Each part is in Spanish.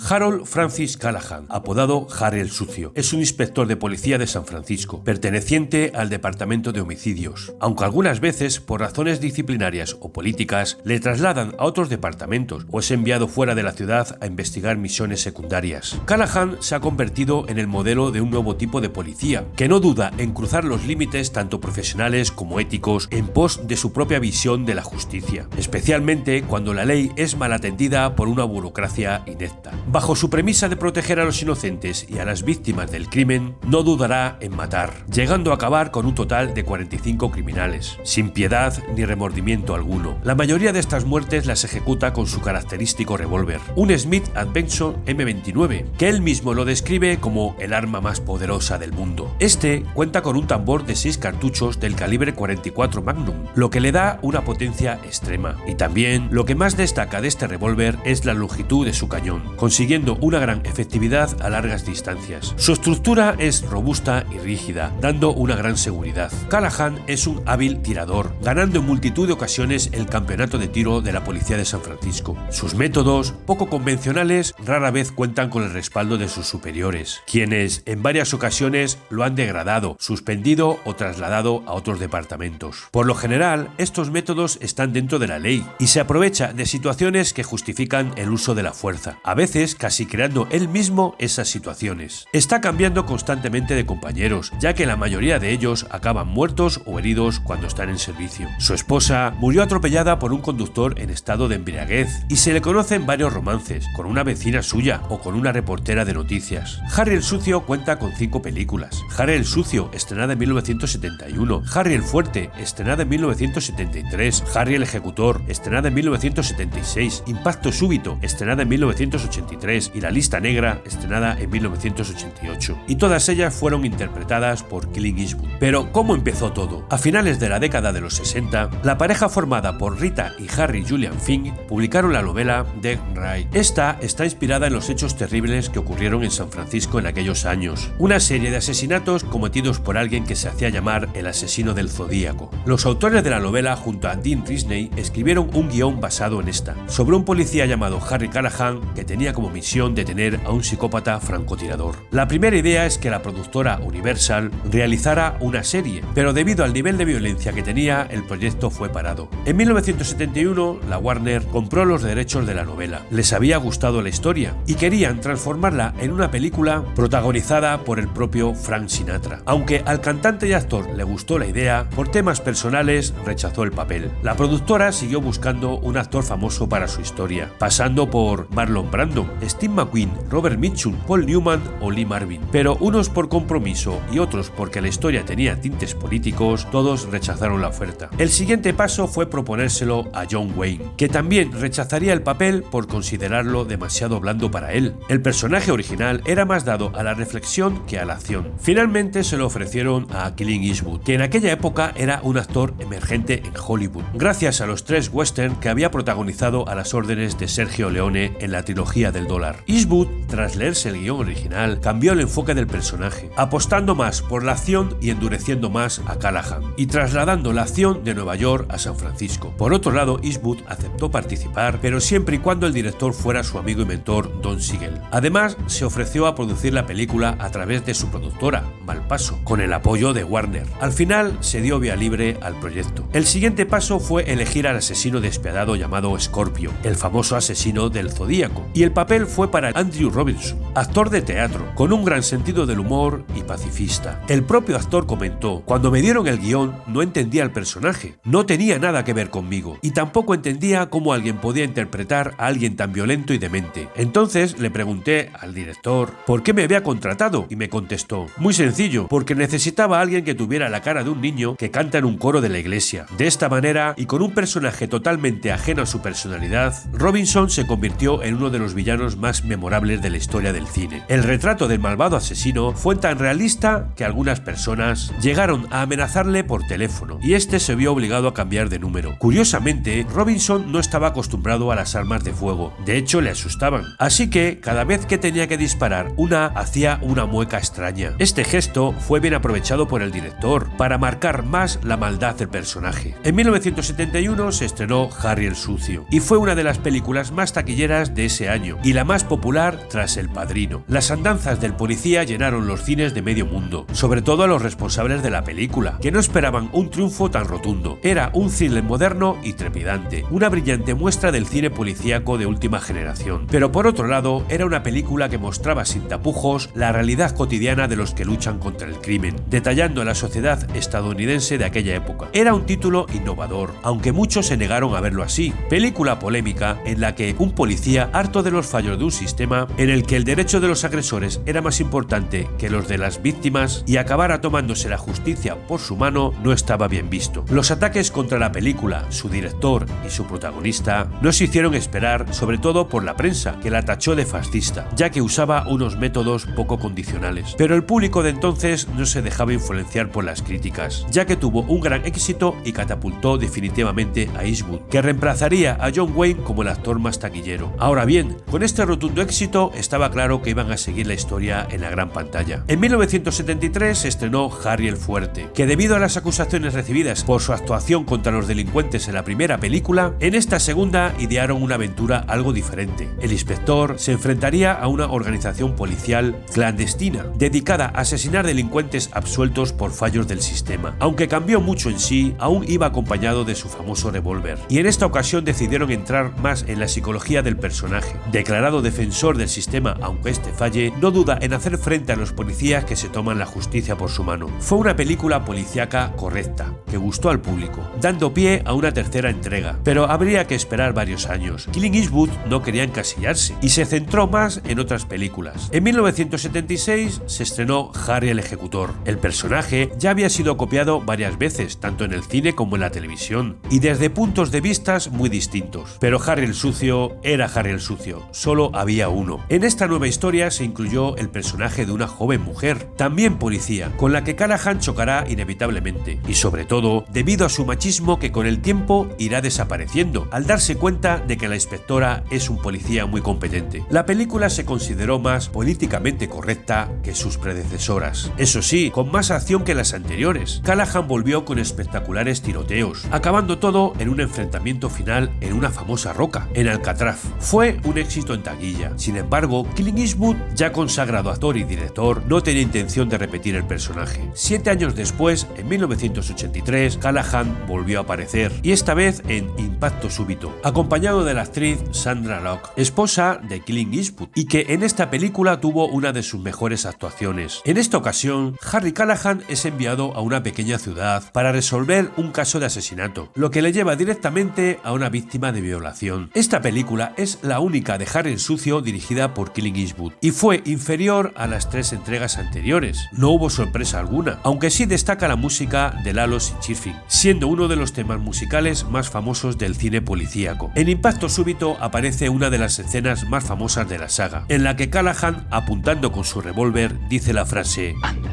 Harold Francis Callahan, apodado Harry el Sucio, es un inspector de policía de San Francisco, perteneciente al Departamento de Homicidios, aunque algunas veces, por razones disciplinarias o políticas, le trasladan a otros departamentos o es enviado fuera de la ciudad a investigar misiones secundarias. Callahan se ha convertido en el modelo de un nuevo tipo de policía, que no duda en cruzar los límites tanto profesionales como éticos en pos de su propia visión de la justicia, especialmente cuando la ley es mal atendida por una burocracia inepta. Bajo su premisa de proteger a los inocentes y a las víctimas del crimen, no dudará en matar, llegando a acabar con un total de 45 criminales, sin piedad ni remordimiento alguno. La mayoría de estas muertes las ejecuta con su característico revólver, un Smith Adventure M29, que él mismo lo describe como el arma más poderosa del mundo. Este cuenta con un tambor de 6 cartuchos del calibre 44 Magnum, lo que le da una potencia extrema. Y también lo que más destaca de este revólver es la longitud de su cañón, consiguiendo una gran efectividad a largas distancias. Su estructura es robusta y rígida, dando una gran seguridad. Callahan es un hábil tirador, ganando en multitud de ocasiones el campeonato de tiro de la policía de San Francisco. Sus métodos, poco convencionales, rara vez cuentan con el respaldo de sus superiores, quienes en varias ocasiones lo han degradado, suspendido o trasladado a otros departamentos. Por lo general, estos métodos están dentro de la ley y se aprovecha de situaciones que justifican el uso de la fuerza, a veces casi creando él mismo esas situaciones. Está cambiando constantemente de compañeros, ya que la mayoría de ellos acaban muertos o heridos cuando están en servicio. Su esposa murió atropellada por un conductor en estado de embriaguez y se le conocen varios romances, con una vecina suya o con una reportera de noticias. Harry el Sucio cuenta con 5 películas. Harry el Sucio, estrenada en 1971, Harry el Fuerte, estrenada en 1973, Harry el Ejecutor, estrenada en 1976, Impacto Súbito, estrenada en 1983 y La Lista Negra, estrenada en 1988. Y todas ellas fueron interpretadas por Clint Eastwood. Pero, ¿cómo empezó todo? A finales de la década de los 60, la pareja formada por Rita y Harry Julian Fink publicaron la novela Dead Right. Esta está inspirada en los hechos terribles que ocurrieron en San Francisco en aquellos años, una serie de asesinatos cometidos por alguien que se hacía llamar el asesino del Zodíaco. Los autores de la novela, junto a Dean Risney, escribieron un guión basado en esta, sobre un policía llamado Harry Callahan que tenía como misión detener a un psicópata francotirador. La primera idea es que la productora Universal realizara una serie, pero debido al nivel de violencia que tenía, el proyecto fue parado. En 1971, la Warner compró los derechos de la novela. Les había gustado la historia y querían transformarla en una película protagonizada por el propio Frank Sinatra. Aunque al cantante y actor le gustó la idea, por temas personales rechazó el papel. La productora siguió buscando un actor famoso para su historia, pasando por Marlon Brando, Steve McQueen, Robert Mitchum, Paul Newman o Lee Marvin. Pero unos por compromiso y otros porque la historia tenía tintes políticos, todos rechazaron la oferta. El siguiente paso fue proponérselo a John Wayne, que también rechazaría el papel por considerarlo demasiado blando para él. El personaje original era más dado a la reflexión que a la acción. Finalmente se lo ofrecieron a Clint Eastwood, que en aquella época era un actor emergente en Hollywood, gracias a los 3 western que había protagonizado a las órdenes de Sergio Leone en la trilogía del dólar. Eastwood, tras leerse el guión original, cambió el enfoque del personaje, apostando más por la acción y endureciendo más a Callahan, y trasladando la acción de Nueva York a San Francisco. Por otro lado, Eastwood aceptó participar, pero siempre y cuando el director fuera su amigo y mentor Don Siegel. Además, se ofreció a producir la película a través de su productora, Malpaso, con el apoyo de Warner. Al final, se dio vía libre al proyecto. El siguiente paso fue elegir al asesino despiadado llamado Scorpio, el famoso asesino del Zodíaco, y el papel fue para Andrew Robinson, actor de teatro, con un gran sentido del humor y pacifista. El propio actor comentó: "Cuando me dieron el guión, no entendía el personaje, no tenía nada que ver conmigo, y tampoco entendía cómo alguien podía interpretar a alguien tan violento y demente. Entonces le pregunté al director por qué me había contratado, y me contestó: muy sencillo, porque necesitaba a alguien que tuviera la cara de un niño que canta en un coro de la iglesia. De esta manera, y con un personaje totalmente ajeno a su personalidad, Robinson se convirtió en uno de los villanos más memorables de la historia del cine. El retrato del malvado asesino fue tan realista que algunas personas llegaron a amenazarle por teléfono, y este se vio obligado a cambiar de número. Curiosamente, Robinson no estaba acostumbrado a las armas de fuego, de hecho le asustaban, así que cada vez que tenía que disparar hacía una mueca extraña. Este gesto fue bien aprovechado por el director para marcar más la maldad del personaje. En 1971 se estrenó Harry el Sucio, y fue una de las películas más taquilleras de ese año, y la más popular tras El Padrino. Las andanzas del policía llenaron los cines de medio mundo, sobre todo a los responsables de la película, que no esperaban un triunfo tan rotundo. Era un thriller moderno y trepidante, una brillante muestra del cine policíaco de última generación. Pero por otro lado, era una película que mostraba sin tapujos la realidad cotidiana de los que luchan contra el crimen, detallando la sociedad estadounidense de aquella época. Era un título innovador, aunque muchos se negaron a verlo así. Película polémica en la que un policía, harto de los fallos de un sistema en el que el derecho de los agresores era más importante que los de las víctimas y acabara tomándose la justicia por su mano, no estaba bien visto. Los ataques contra la película, su director y su protagonista no se hicieron esperar, sobre todo por la prensa, que la tachó de fascista, ya que usaba unos métodos poco condicionales. Pero el público de entonces no se dejaba influenciar por las críticas, ya que tuvo un gran éxito y catapultó definitivamente a Eastwood, que reemplazaría a John Wayne como el actor más taquillero. Ahora bien, con este rotundo éxito estaba claro que iban a seguir la historia en la gran pantalla. En 1973 se estrenó Harry el Fuerte, que debido a las acusaciones recibidas por su actuación contra los delincuentes en la primera película, en esta segunda idearon una aventura algo diferente. El inspector se enfrentaría a una organización policial clandestina, dedicada a asesinar delincuentes absueltos por fallos del sistema. Aunque cambió mucho en sí, aún iba acompañado de su famoso revólver. Y en esta ocasión decidieron entrar más en la psicología del personaje. Declarado defensor del sistema aunque este falle, no duda en hacer frente a los policías que se toman la justicia por su mano. Fue una película policíaca correcta, que gustó al público, dando pie a una tercera entrega, pero habría que esperar varios años. Clint Eastwood no quería encasillarse y se centró más en otras películas. En 1976 se estrenó Harry el Ejecutor. El personaje ya había sido copiado varias veces, tanto en el cine como en la televisión, y desde puntos de vista muy distintos. Pero Harry el Sucio era Harry el Sucio, solo había uno. En esta nueva historia se incluyó el personaje de una joven mujer, también policía, con la que Callahan chocará inevitablemente, y sobre todo debido a su machismo que con el tiempo irá desapareciendo, al darse cuenta de que la inspectora es un policía muy competente. La película se consideró más políticamente correcta que sus predecesoras. Eso sí, con más acción que las anteriores. Callahan volvió con espectaculares tiroteos, acabando todo en un enfrentamiento final en una famosa roca, en Alcatraz. Fue un éxito en taquilla. Sin embargo, Clint Eastwood, ya consagrado actor y director, no tenía intención de repetir el personaje. 7 años después, en 1983, Callahan volvió a aparecer, y esta vez en Impacto Súbito, acompañado de la actriz Sandra Locke, esposa de Clint Eastwood, y que en esta película tuvo una de sus mejores actuaciones. En esta ocasión, Harry Callahan es enviado a una pequeña ciudad para resolver un caso de asesinato, lo que le lleva directamente a una víctima de violación. Esta película es la única de Harry el Sucio dirigida por Clint Eastwood, y fue inferior a las 3 entregas anteriores. No hubo sorpresa alguna, aunque sí destaca la música de Lalo Schifrin, siendo uno de los temas musicales más famosos del cine policíaco. En Impacto Súbito aparece una de las escenas más famosas de la saga, en la que Callahan, apuntando con su revólver, dice la frase: "Anda,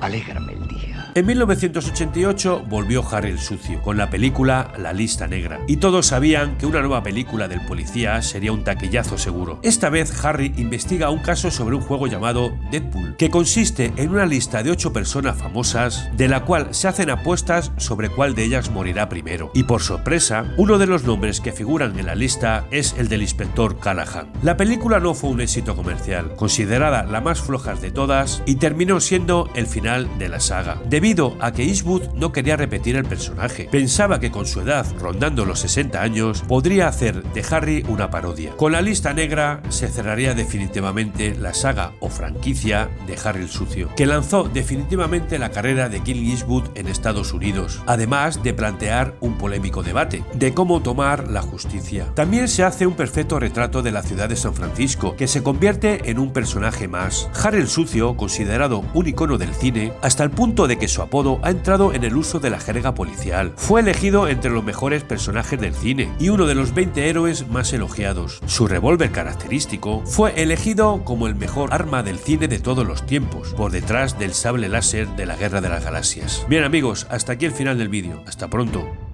alégrame el día". En 1988 volvió Harry el Sucio, con la película La Lista Negra, y todos sabían que una nueva película del policía sería un taquillazo seguro. Esta vez Harry investiga un caso sobre un juego llamado Deadpool, que consiste en una lista de 8 personas famosas, de la cual se hacen apuestas sobre cuál de ellas morirá primero. Y por sorpresa, uno de los nombres que figuran en la lista es el del inspector Callahan. La película no fue un éxito comercial, considerada la más floja de todas, y terminó siendo el final de la saga, debido a que Eastwood no quería repetir el personaje. Pensaba que con su edad, rondando los 60 años, podría hacer de Harry una parodia. Con La Lista Negra se cerraría definitivamente la saga o franquicia de Harry el Sucio, que lanzó definitivamente la carrera de Clint Eastwood en Estados Unidos, además de plantear un polémico debate de cómo tomar la justicia. También se hace un perfecto retrato de la ciudad de San Francisco, que se convierte en un personaje más. Harry el Sucio, considerado un icono del cine, hasta el punto de que su apodo ha entrado en el uso de la jerga policial. Fue elegido entre los mejores personajes del cine y uno de los 20 héroes más elogiados. Su revólver característico fue elegido como el mejor arma del cine de todos los tiempos, por detrás del sable láser de la Guerra de las Galaxias. Bien amigos, hasta aquí el final del vídeo. Hasta pronto.